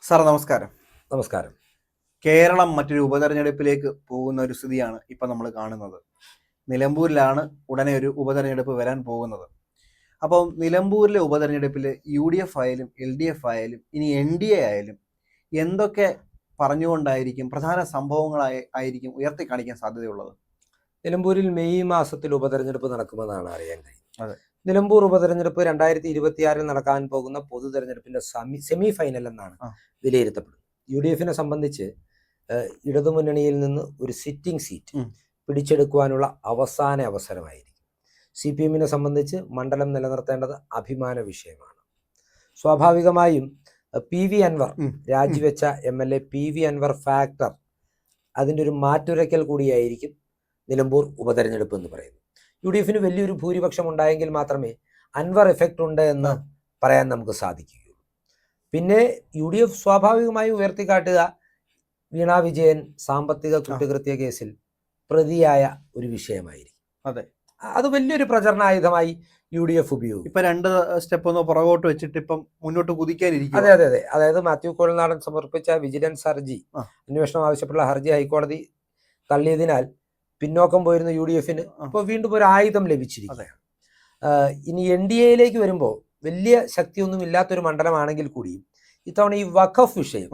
Sir നമസ്കാരം. നമസ്കാരം. കേരളം മറ്റൊരു ഉപതെരഞ്ഞെടുപ്പിലേക്ക് പോകുന്ന ഒരു സ്ഥിതിയാണ് ഇപ്പം നമ്മൾ കാണുന്നത്. നിലമ്പൂരിലാണ് ഉടനെ ഒരു ഉപതെരഞ്ഞെടുപ്പ് വരാൻ പോകുന്നത്. അപ്പോൾ നിലമ്പൂരിലെ ഉപതെരഞ്ഞെടുപ്പിൽ UDF ആയാലും LDF ആയാലും ഇനി NDA ആയാലും എന്തൊക്കെ പറഞ്ഞുകൊണ്ടായിരിക്കും പ്രധാന സംഭവങ്ങളായിരിക്കും ഉയർത്തി കാണിക്കാൻ സാധ്യതയുള്ളത്? നിലമ്പൂരിൽ മെയ് മാസത്തിൽ ഉപതെരഞ്ഞെടുപ്പ് നടക്കുമെന്നാണ് അറിയാൻ കഴിയുന്നത്. അതെ. നിലമ്പൂർ ഉപതെരഞ്ഞെടുപ്പ് 2026 നടക്കാൻ പോകുന്ന പൊതു തെരഞ്ഞെടുപ്പിന്റെ സെമി ഫൈനൽ എന്നാണ് വിലയിരുത്തപ്പെടുന്നത്. UDFനെ സംബന്ധിച്ച് ഇടതുമുന്നണിയിൽ നിന്ന് ഒരു സിറ്റിംഗ് സീറ്റ് പിടിച്ചെടുക്കുവാനുള്ള അവസാന അവസരമായിരിക്കും. CPMനെ സംബന്ധിച്ച് മണ്ഡലം നിലനിർത്തേണ്ടത് അഭിമാന വിഷയമാണ്. സ്വാഭാവികമായും PV അൻവർ രാജിവെച്ച MLA PV അൻവർ ഫാക്ടർ അതിൻ്റെ ഒരു മാറ്റുരയ്ക്കൽ കൂടിയായിരിക്കും നിലമ്പൂർ ഉപതെരഞ്ഞെടുപ്പ് എന്ന് പറയുന്നത്. UDFന് വലിയൊരു ഭൂരിപക്ഷം ഉണ്ടായെങ്കിൽ മാത്രമേ അൻവർ എഫക്റ്റ് ഉണ്ട് എന്ന് പറയാൻ നമുക്ക് സാധിക്കുകയുള്ളൂ. പിന്നെ UDF സ്വാഭാവികമായി ഉയർത്തിക്കാട്ടുക വീണ വിജയൻ സാമ്പത്തിക കുറ്റകൃത്യ കേസിൽ പ്രതിയായ ഒരു വിഷയമായിരിക്കും. അതെ, അത് വലിയൊരു പ്രചരണായുധമായി UDF ഉപയോഗിക്കും. ഇപ്പൊ 2 സ്റ്റെപ്പ് ഒന്ന് പുറകോട്ട് വെച്ചിട്ട് ഇപ്പം മുന്നോട്ട് കുതിക്കാനിരിക്കും. അതെ. അതായത് മാത്യു കോഴൽനാടൻ സമർപ്പിച്ച വിജിലൻസ് ഹർജി, അന്വേഷണം ആവശ്യപ്പെട്ടുള്ള ഹർജി ഹൈക്കോടതി തള്ളിയതിനാൽ പിന്നോക്കം പോയിരുന്ന UDFന് ഇപ്പോൾ വീണ്ടും ഒരു ആയുധം ലഭിച്ചിരിക്കുകയാണ്. ഇനി NDAയിലേക്ക് വരുമ്പോൾ വലിയ ശക്തിയൊന്നും ഇല്ലാത്തൊരു മണ്ഡലമാണെങ്കിൽ കൂടിയും ഇത്തവണ ഈ വഖഫ് വിഷയം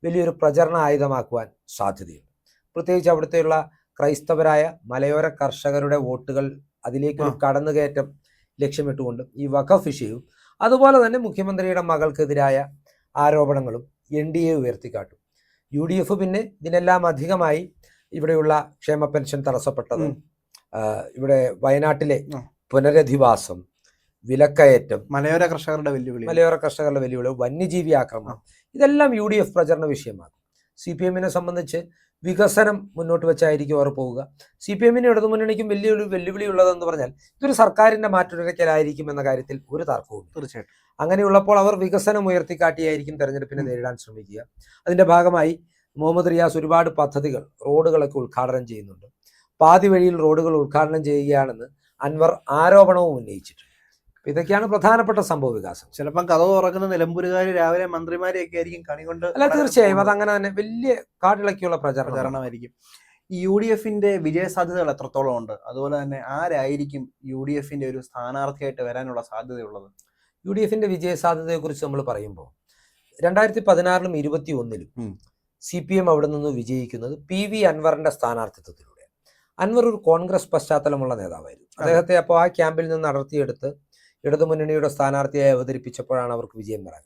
വലിയൊരു പ്രചരണ ആയുധമാക്കുവാൻ സാധ്യതയുണ്ട്. പ്രത്യേകിച്ച് അവിടുത്തെയുള്ള ക്രൈസ്തവരായ മലയോര കർഷകരുടെ വോട്ടുകൾ അതിലേക്കൊരു കടന്നുകയറ്റം ലക്ഷ്യമിട്ടുകൊണ്ട് ഈ വഖഫ് വിഷയവും അതുപോലെ തന്നെ മുഖ്യമന്ത്രിയുടെ മകൾക്കെതിരായ ആരോപണങ്ങളും NDA ഉയർത്തിക്കാട്ടും. UDF പിന്നെ ഇതിനെല്ലാം അധികമായി ഇവിടെയുള്ള ക്ഷേമ പെൻഷൻ തടസ്സപ്പെട്ടത്, ഇവിടെ വയനാട്ടിലെ പുനരധിവാസം, വിലക്കയറ്റം, മലയോര കർഷകരുടെ വെല്ലുവിളി, വന്യജീവി ആക്രമണം, ഇതെല്ലാം UDF പ്രചരണ വിഷയമാണ്. CPMനെ സംബന്ധിച്ച് വികസനം മുന്നോട്ട് വെച്ചായിരിക്കും അവർ പോവുക. CPMനും ഇടതുമുന്നണിക്കും വലിയൊരു വെല്ലുവിളി ഉള്ളതെന്ന് പറഞ്ഞാൽ ഇതൊരു സർക്കാരിന്റെ മാറ്റുരയ്ക്കലായിരിക്കും എന്ന കാര്യത്തിൽ ഒരു തർക്കവും. തീർച്ചയായിട്ടും അങ്ങനെയുള്ളപ്പോൾ അവർ വികസനം ഉയർത്തിക്കാട്ടിയായിരിക്കും തെരഞ്ഞെടുപ്പിനെ നേരിടാൻ ശ്രമിക്കുക. അതിന്റെ ഭാഗമായി മുഹമ്മദ് റിയാസ് ഒരുപാട് പദ്ധതികൾ, റോഡുകളൊക്കെ ഉദ്ഘാടനം ചെയ്യുന്നുണ്ട്. പാതി വഴിയിൽ റോഡുകൾ ഉദ്ഘാടനം ചെയ്യുകയാണെന്ന് അൻവർ ആരോപണവും ഉന്നയിച്ചിട്ടുണ്ട്. ഇതൊക്കെയാണ് പ്രധാനപ്പെട്ട സംഭവ വികാസം. ചിലപ്പം കഥ തുറക്കുന്ന നിലമ്പൂരുകാർ രാവിലെ മന്ത്രിമാരെയൊക്കെ ആയിരിക്കും കണികൊണ്ട്. അല്ല, തീർച്ചയായും അതങ്ങനെ തന്നെ വലിയ കാട്ടിളക്കിയുള്ള പ്രചരണമായിരിക്കും. ഈ UDFന്റെ വിജയ സാധ്യതകൾ എത്രത്തോളം ഉണ്ട്? അതുപോലെ തന്നെ ആരായിരിക്കും UDFന്റെ ഒരു സ്ഥാനാർത്ഥിയായിട്ട് വരാനുള്ള സാധ്യതയുള്ളത്? UDFന്റെ വിജയ സാധ്യതയെ കുറിച്ച് നമ്മൾ പറയുമ്പോൾ 2016-ലും 2021-ലും CPM അവിടെ നിന്ന് വിജയിക്കുന്നത് PV അൻവറിന്റെ സ്ഥാനാർത്ഥിത്വത്തിലൂടെ. അൻവർ ഒരു കോൺഗ്രസ് പശ്ചാത്തലമുള്ള നേതാവായിരുന്നു. അദ്ദേഹത്തെ അപ്പോൾ ആ ക്യാമ്പിൽ നിന്ന് അടർത്തിയെടുത്ത് ഇടതുമുന്നണിയുടെ സ്ഥാനാർത്ഥിയായി അവതരിപ്പിച്ചപ്പോഴാണ് അവർക്ക് വിജയം വരാൻ.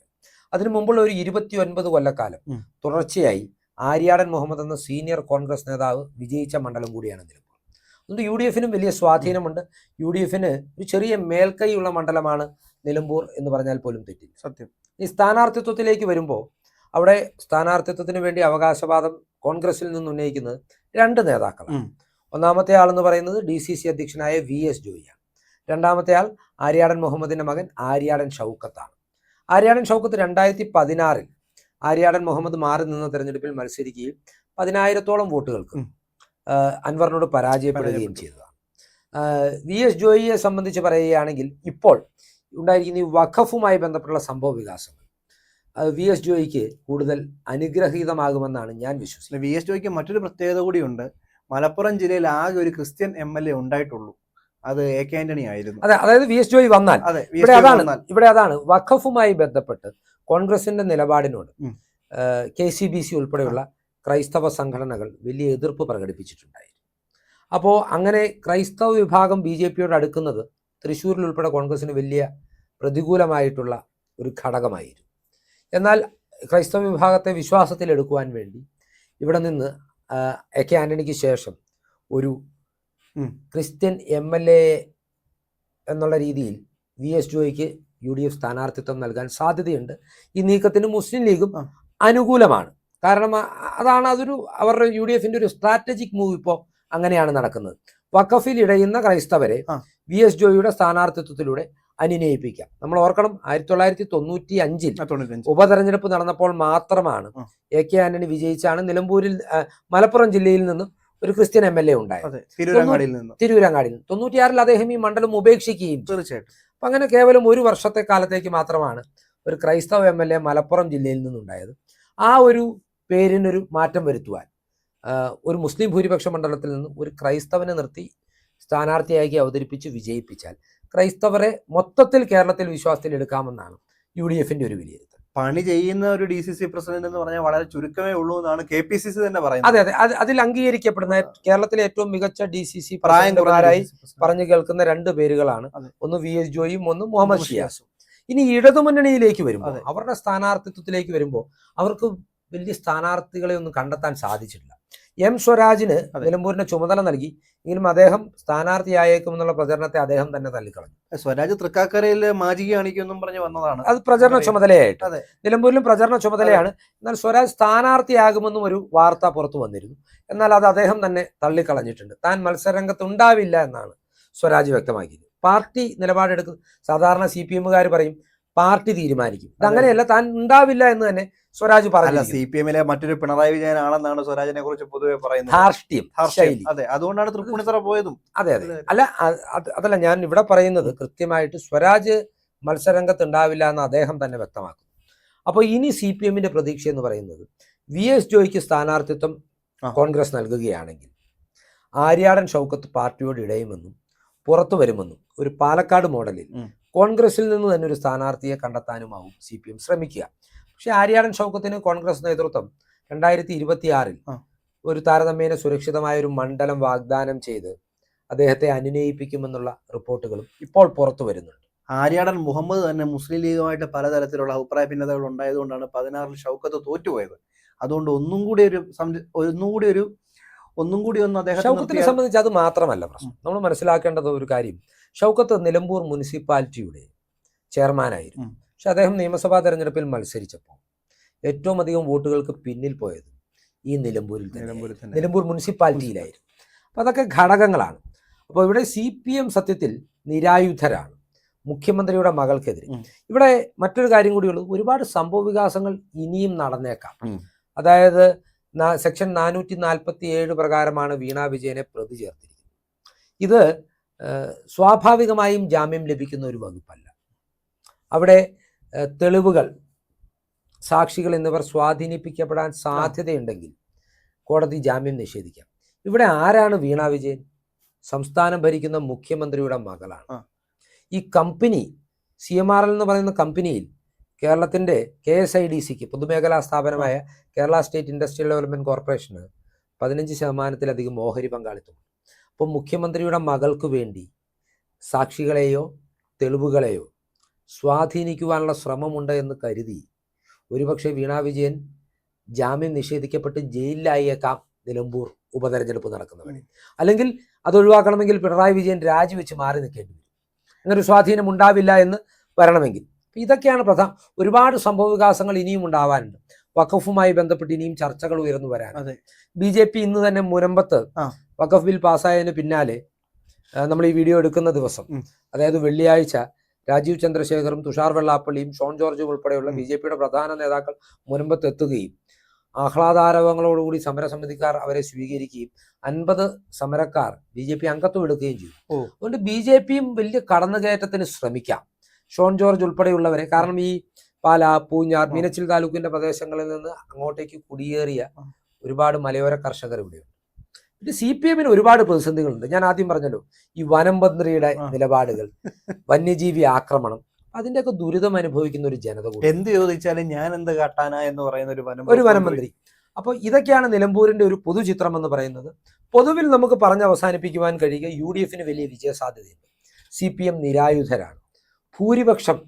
അതിനു മുമ്പുള്ള ഒരു 29 കൊല്ലക്കാലം തുടർച്ചയായി ആര്യാടൻ മുഹമ്മദ് എന്ന സീനിയർ കോൺഗ്രസ് നേതാവ് വിജയിച്ച മണ്ഡലം കൂടിയാണ് നിലമ്പൂർ. അതുകൊണ്ട് UDFനും വലിയ സ്വാധീനമുണ്ട്. UDFന് ഒരു ചെറിയ മേൽക്കൈയുള്ള മണ്ഡലമാണ് നിലമ്പൂർ എന്ന് പറഞ്ഞാൽ പോലും തെറ്റില്ല. സത്യം. ഈ സ്ഥാനാർത്ഥിത്വത്തിലേക്ക് വരുമ്പോൾ അവിടെ സ്ഥാനാർത്ഥിത്വത്തിന് വേണ്ടി അവകാശവാദം കോൺഗ്രസിൽ നിന്ന് ഉന്നയിക്കുന്നത് 2 നേതാക്കളാണ്. ഒന്നാമത്തെ ആളെന്ന് പറയുന്നത് DCC അധ്യക്ഷനായ VS ജോയിയാണ്. രണ്ടാമത്തെ ആൾ ആര്യാടൻ മുഹമ്മദിന്റെ മകൻ ആര്യാടൻ ഷൗക്കത്താണ്. ആര്യാടൻ ഷൗക്കത്ത് 2016-ൽ ആര്യാടൻ മുഹമ്മദ് മാറി നിന്ന തെരഞ്ഞെടുപ്പിൽ മത്സരിക്കുകയും 10,000-ഓളം വോട്ടുകൾക്ക് അൻവറിനോട് പരാജയപ്പെടുകയും ചെയ്തതാണ്. VS ജോയിയെ സംബന്ധിച്ച് പറയുകയാണെങ്കിൽ ഇപ്പോൾ ഉണ്ടായിരിക്കുന്ന ഈ വഖഫുമായി ബന്ധപ്പെട്ടുള്ള സംഭവ വികാസങ്ങൾ VS ജോയിക്ക് കൂടുതൽ അനുഗ്രഹീതമാകുമെന്നാണ് ഞാൻ വിശ്വസിക്കുന്നത്. VS ജോയിക്ക് മറ്റൊരു പ്രത്യേകത കൂടിയുണ്ട്. മലപ്പുറം ജില്ലയിൽ ആകെ ഒരു ക്രിസ്ത്യൻ MLA ഉണ്ടായിട്ടുള്ളൂ, അത് AK ആന്റണി ആയിരുന്നു. അതായത് VS ജോയി വന്നാൽ ഇവിടെ അതാണ് വഖഫുമായി ബന്ധപ്പെട്ട് കോൺഗ്രസിന്റെ നിലപാടിനോട് KCBC ഉൾപ്പെടെയുള്ള ക്രൈസ്തവ സംഘടനകൾ വലിയ എതിർപ്പ് പ്രകടിപ്പിച്ചിട്ടുണ്ടായിരുന്നു. അപ്പോൾ അങ്ങനെ ക്രൈസ്തവ വിഭാഗം BJPയോട് അടുക്കുന്നത് തൃശ്ശൂരിൽ ഉൾപ്പെടെ കോൺഗ്രസിന് വലിയ പ്രതികൂലമായിട്ടുള്ള ഒരു ഘടകമായിരുന്നു. എന്നാൽ ക്രൈസ്തവ വിഭാഗത്തെ വിശ്വാസത്തിലെടുക്കുവാൻ വേണ്ടി ഇവിടെ നിന്ന് AK ആന്റണിക്ക് ശേഷം ഒരു ക്രിസ്ത്യൻ MLA എന്നുള്ള രീതിയിൽ VS ജോയിക്ക് UDF സ്ഥാനാർത്ഥിത്വം നൽകാൻ സാധ്യതയുണ്ട്. ഈ നീക്കത്തിന് മുസ്ലിം ലീഗും അനുകൂലമാണ്. കാരണം അതൊരു അവരുടെ UDFന്റെ ഒരു സ്ട്രാറ്റജിക് മൂവ്. ഇപ്പോൾ അങ്ങനെയാണ് നടക്കുന്നത്. വഖഫിൽ ഇടയുന്ന ക്രൈസ്തവരെ VS ജോയിയുടെ സ്ഥാനാർത്ഥിത്വത്തിലൂടെ അനുനയിപ്പിക്കാം. നമ്മൾ ഓർക്കണം, 1995-ൽ ഉപതെരഞ്ഞെടുപ്പ് നടന്നപ്പോൾ മാത്രമാണ് AK ആന്റണി വിജയിച്ചാണ് നിലമ്പൂരിൽ മലപ്പുറം ജില്ലയിൽ നിന്ന് ഒരു ക്രിസ്ത്യൻ MLA ഉണ്ടായത്, തിരൂരങ്ങാടിയിൽ നിന്ന്. 96-ൽ അദ്ദേഹം ഈ മണ്ഡലം ഉപേക്ഷിക്കുകയും. തീർച്ചയായിട്ടും. അപ്പൊ അങ്ങനെ കേവലം ഒരു വർഷത്തെ കാലത്തേക്ക് മാത്രമാണ് ഒരു ക്രൈസ്തവ MLA മലപ്പുറം ജില്ലയിൽ നിന്നുണ്ടായത്. ആ ഒരു പേരിനൊരു മാറ്റം വരുത്തുവാൻ ഒരു മുസ്ലിം ഭൂരിപക്ഷ മണ്ഡലത്തിൽ നിന്ന് ഒരു ക്രൈസ്തവനെ നിർത്തി സ്ഥാനാർത്ഥിയാക്കി അവതരിപ്പിച്ച് വിജയിപ്പിച്ചാൽ ക്രൈസ്തവരെ മൊത്തത്തിൽ കേരളത്തിൽ വിശ്വാസത്തിൽ എടുക്കാമെന്നാണ് UDF-ന്റെ ഒരു വിലയിരുത്തൽ. പണി ചെയ്യുന്ന ഒരു DCC പ്രസിഡന്റ് എന്ന് പറഞ്ഞാൽ വളരെ ചുരുക്കമേ ഉള്ളൂ എന്നാണ് KPCC തന്നെ പറയുന്നത്. അതെ അതെ, അതിൽ അംഗീകരിക്കപ്പെടുന്ന കേരളത്തിലെ ഏറ്റവും മികച്ച DCC പ്രായംകാരായി പറഞ്ഞു കേൾക്കുന്ന 2 പേരുകളാണ്. ഒന്ന് VS ജോയിയും ഒന്ന് മുഹമ്മദ് ഷിയാസും. ഇനി ഇടതുമുന്നണിയിലേക്ക് വരുമ്പോൾ, അവരുടെ സ്ഥാനാർത്ഥിത്വത്തിലേക്ക് വരുമ്പോൾ അവർക്ക് വലിയ സ്ഥാനാർത്ഥികളെ ഒന്നും കണ്ടെത്താൻ സാധിച്ചിട്ടില്ല. M സ്വരാജിന് നിലമ്പൂരിന്റെ ചുമതല നൽകി, എങ്കിലും അദ്ദേഹം സ്ഥാനാർത്ഥിയായേക്കുമെന്നുള്ള പ്രചരണത്തെ അദ്ദേഹം തന്നെ തള്ളിക്കളഞ്ഞു. സ്വരാജ് തൃക്കാക്കരയിൽ മാജിക കാണിക്കുമെന്നും പറഞ്ഞ് വന്നതാണ്. അത് പ്രചരണ ചുമതലയായിട്ട്. നിലമ്പൂരിലും പ്രചരണ ചുമതലയാണ്. എന്നാൽ സ്വരാജ് സ്ഥാനാർത്ഥിയാകുമെന്നും ഒരു വാർത്ത പുറത്തു വന്നിരുന്നു. എന്നാൽ അത് അദ്ദേഹം തന്നെ തള്ളിക്കളഞ്ഞിട്ടുണ്ട്. താൻ മത്സരരംഗത്ത് ഉണ്ടാവില്ല എന്നാണ് സ്വരാജ് വ്യക്തമാക്കിയത്. പാർട്ടി നിലപാടെടുക്കും. സാധാരണ CPM-കാർ പറയും പാർട്ടി തീരുമാനിക്കും. ഇതങ്ങനെയല്ല, താൻ ഉണ്ടാവില്ല എന്ന് തന്നെ സ്വരാജ് പറഞ്ഞു. CPM-ലെ മറ്റൊരു പിണറായി വിജയനാണെന്നാണ് സ്വരാജിനെ കുറിച്ച് പൊതുവെ പറയുന്നത്. ധാർഷ്ട്യം. അതെ, അതുകൊണ്ടാണ് തൃപ്പൂണിത്തറ പോയതും. അതെ അതെ, അല്ല അതല്ല ഞാൻ ഇവിടെ പറയുന്നത്. കൃത്യമായിട്ട് സ്വരാജ് മത്സരരംഗത്ത് ഉണ്ടാവില്ല എന്ന് അദ്ദേഹം തന്നെ വ്യക്തമാക്കുന്നു. അപ്പോൾ ഇനി CPM-ന്റെ പ്രതീക്ഷ എന്ന് പറയുന്നത് VS ജോയിക്ക് സ്ഥാനാർത്ഥിത്വം കോൺഗ്രസ് നൽകുകയാണെങ്കിൽ ആര്യാടൻ ഷൗക്കത്ത് പാർട്ടിയോട് ഇടയുമെന്നും പുറത്തു വരുമെന്നും ഒരു പാലക്കാട് മോഡലിൽ കോൺഗ്രസിൽ നിന്ന് തന്നെ ഒരു സ്ഥാനാർത്ഥിയെ കണ്ടെത്താനുമാവും CPM ശ്രമിക്കുക. പക്ഷെ ആര്യാടൻ ഷൗക്കത്തിന് കോൺഗ്രസ് നേതൃത്വം 2026-ൽ ഒരു താരതമ്യേന സുരക്ഷിതമായ ഒരു മണ്ഡലം വാഗ്ദാനം ചെയ്ത് അദ്ദേഹത്തെ അനുനയിപ്പിക്കുമെന്നുള്ള റിപ്പോർട്ടുകളും ഇപ്പോൾ പുറത്തു വരുന്നുണ്ട്. ആര്യാടൻ മുഹമ്മദ് തന്നെ മുസ്ലിം ലീഗുമായിട്ട് പലതരത്തിലുള്ള അഭിപ്രായ ഭിന്നതകൾ ഉണ്ടായതുകൊണ്ടാണ് 16-ൽ ഷൗക്കത്ത് തോറ്റുപോയത്. അതുകൊണ്ട് ഒന്നും കൂടി ഒന്ന് ഷൗക്കത്തിനെ സംബന്ധിച്ച് അത് മാത്രമല്ല പ്രശ്നം. നമ്മൾ മനസ്സിലാക്കേണ്ടത് ഒരു കാര്യം, ഷൗക്കത്ത് നിലമ്പൂർ മുനിസിപ്പാലിറ്റിയുടെ ചെയർമാനായിരുന്നു. പക്ഷെ അദ്ദേഹം നിയമസഭാ തെരഞ്ഞെടുപ്പിൽ മത്സരിച്ചപ്പോൾ ഏറ്റവും അധികം വോട്ടുകൾക്ക് പിന്നിൽ പോയത് ഈ നിലമ്പൂർ മുനിസിപ്പാലിറ്റിയിലായിരുന്നു. അപ്പൊ അതൊക്കെ ഘടകങ്ങളാണ്. അപ്പോൾ ഇവിടെ CPM സത്യത്തിൽ നിരായുധരാണ് മുഖ്യമന്ത്രിയുടെ മകൾക്കെതിരെ. ഇവിടെ മറ്റൊരു കാര്യം കൂടിയുള്ളൂ, ഒരുപാട് സംഭവ വികാസങ്ങൾ ഇനിയും നടന്നേക്കാം. അതായത് സെക്ഷൻ 447 പ്രകാരമാണ് വീണ വിജയനെ പ്രതി ചേർത്തിരിക്കുന്നത്. ഇത് സ്വാഭാവികമായും ജാമ്യം ലഭിക്കുന്ന ഒരു വകുപ്പല്ല. അവിടെ തെളിവുകൾ, സാക്ഷികൾ എന്നിവർ സ്വാധീനിപ്പിക്കപ്പെടാൻ സാധ്യതയുണ്ടെങ്കിൽ കോടതി ജാമ്യം നിഷേധിക്കാം. ഇവിടെ ആരാണ് വീണ വിജയൻ? സംസ്ഥാനം ഭരിക്കുന്ന മുഖ്യമന്ത്രിയുടെ മകളാണ്. ഈ കമ്പനി CMRL എന്ന് പറയുന്ന കമ്പനിയിൽ കേരളത്തിൻ്റെ KSIDCക്ക് പൊതുമേഖലാ സ്ഥാപനമായ Kerala state industrial development corporation 15% ഓഹരി പങ്കാളിത്തമുണ്ട്. അപ്പം മുഖ്യമന്ത്രിയുടെ മകൾക്ക് വേണ്ടി സാക്ഷികളെയോ തെളിവുകളെയോ സ്വാധീനിക്കുവാനുള്ള ശ്രമമുണ്ട് എന്ന് കരുതി ഒരുപക്ഷെ വീണ വിജയൻ ജാമ്യം നിഷേധിക്കപ്പെട്ട് ജയിലിലായേക്കാം നിലമ്പൂർ ഉപതെരഞ്ഞെടുപ്പ് നടക്കുന്ന വഴി. അല്ലെങ്കിൽ അത് ഒഴിവാക്കണമെങ്കിൽ പിണറായി വിജയൻ രാജിവെച്ച് മാറി നിൽക്കേണ്ടി വരും. അങ്ങനൊരു സ്വാധീനം ഉണ്ടാവില്ല എന്ന് വരണമെങ്കിൽ. ഇതൊക്കെയാണ് ഒരുപാട് സംഭവ വികാസങ്ങൾ ഇനിയും ഉണ്ടാവാനുണ്ട്. വഖഫുമായി ബന്ധപ്പെട്ട് ഇനിയും ചർച്ചകൾ ഉയർന്നു വരാൻ. BJP ഇന്ന് തന്നെ മുനമ്പത്ത് വഖഫ് ബിൽ പാസ്സായതിന് പിന്നാലെ നമ്മൾ ഈ വീഡിയോ എടുക്കുന്ന ദിവസം, അതായത് വെള്ളിയാഴ്ച, രാജീവ് ചന്ദ്രശേഖറും തുഷാർ വെള്ളാപ്പള്ളിയും ഷോൺ ജോർജും ഉൾപ്പെടെയുള്ള BJPയുടെ പ്രധാന നേതാക്കൾ മുനമ്പത്ത് എത്തുകയും ആഹ്ലാദാരവങ്ങളോടുകൂടി സമരസമിതിക്കാർ അവരെ സ്വീകരിക്കുകയും 50 സമരക്കാർ BJP അംഗത്വം എടുക്കുകയും ചെയ്തു. അതുകൊണ്ട് BJPയും വലിയ കടന്നുകയറ്റത്തിന് ശ്രമിക്കാം, ഷോൺ ജോർജ് ഉൾപ്പെടെയുള്ളവരെ. കാരണം ഈ പാല, പൂഞ്ഞാർ, മീനച്ചിൽ താലൂക്കിന്റെ പ്രദേശങ്ങളിൽ നിന്ന് അങ്ങോട്ടേക്ക് കുടിയേറിയ ഒരുപാട് മലയോര കർഷകർ ഇവിടെയുണ്ട്. പിന്നെ CPM-ന് ഒരുപാട് പ്രതിസന്ധികളുണ്ട്. ഞാൻ ആദ്യം പറഞ്ഞല്ലോ, ഈ വനം മന്ത്രിയുടെ നിലപാടുകൾ, വന്യജീവി ആക്രമണം, അതിന്റെയൊക്കെ ദുരിതം അനുഭവിക്കുന്ന ഒരു ജനത കൂടി. എന്ത് ചോദിച്ചാലും ഞാൻ എന്ത് കാട്ടാനാ എന്ന് പറയുന്ന ഒരു വനം മന്ത്രി. അപ്പോൾ ഇതൊക്കെയാണ് നിലമ്പൂരിന്റെ ഒരു പൊതുചിത്രം എന്ന് പറയുന്നത്. പൊതുവിൽ നമുക്ക് പറഞ്ഞ് അവസാനിപ്പിക്കുവാൻ കഴിയുക, UDF-ന് വലിയ വിജയസാധ്യതയുണ്ട്. CPM നിരായുധരാണ്. ഭൂരിപക്ഷം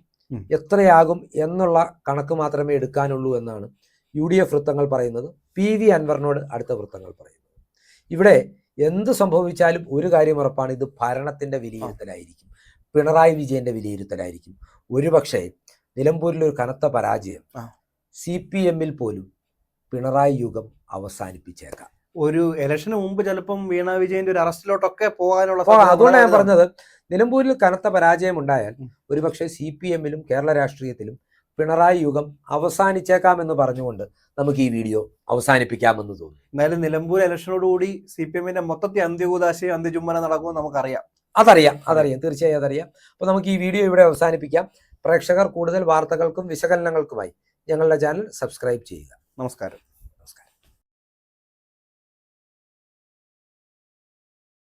എത്രയാകും എന്നുള്ള കണക്ക് മാത്രമേ എടുക്കാനുള്ളൂ എന്നാണ് UDF വൃത്തങ്ങൾ പറയുന്നത്. PV അൻവറിനോട് അടുത്ത വൃത്തങ്ങൾ പറയുന്നത്. ഇവിടെ എന്ത് സംഭവിച്ചാലും ഒരു കാര്യം ഉറപ്പാണ്, ഇത് ഭരണത്തിന്റെ വിലയിരുത്തലായിരിക്കും, പിണറായി വിജയന്റെ വിലയിരുത്തലായിരിക്കും. ഒരുപക്ഷെ നിലമ്പൂരിൽ ഒരു കനത്ത പരാജയം CPM-ൽ പോലും പിണറായി യുഗം അവസാനിപ്പിച്ചേക്കാം. ഒരു ഇലക്ഷന് മുമ്പ് ചിലപ്പം വീണ വിജയന്റെ ഒരു അറസ്റ്റിലോട്ടൊക്കെ പോകാനുള്ള. അതുകൊണ്ടാണ് ഞാൻ പറഞ്ഞത്, നിലമ്പൂരിൽ കനത്ത പരാജയം ഉണ്ടായാൽ ഒരുപക്ഷെ CPM-ലും കേരള രാഷ്ട്രീയത്തിലും പിണറായി യുഗം അവസാനിച്ചേക്കാമെന്ന് പറഞ്ഞുകൊണ്ട് നമുക്ക് ഈ വീഡിയോ അവസാനിപ്പിക്കാമെന്ന് തോന്നുന്നു. എന്നാലും നിലമ്പൂർ ഇലക്ഷനോടുകൂടി CPM-ന്റെ മൊത്തത്തിൽ അന്ത്യകൂദാശയും അന്ത്യചുംബനം നടക്കുമെന്ന് നമുക്കറിയാം. അതറിയാം, തീർച്ചയായും അതറിയാം. അപ്പോൾ നമുക്ക് ഈ വീഡിയോ ഇവിടെ അവസാനിപ്പിക്കാം. പ്രേക്ഷകർ കൂടുതൽ വാർത്തകൾക്കും വിശകലനങ്ങൾക്കുമായി ഞങ്ങളുടെ ചാനൽ സബ്സ്ക്രൈബ് ചെയ്യുക. നമസ്കാരം.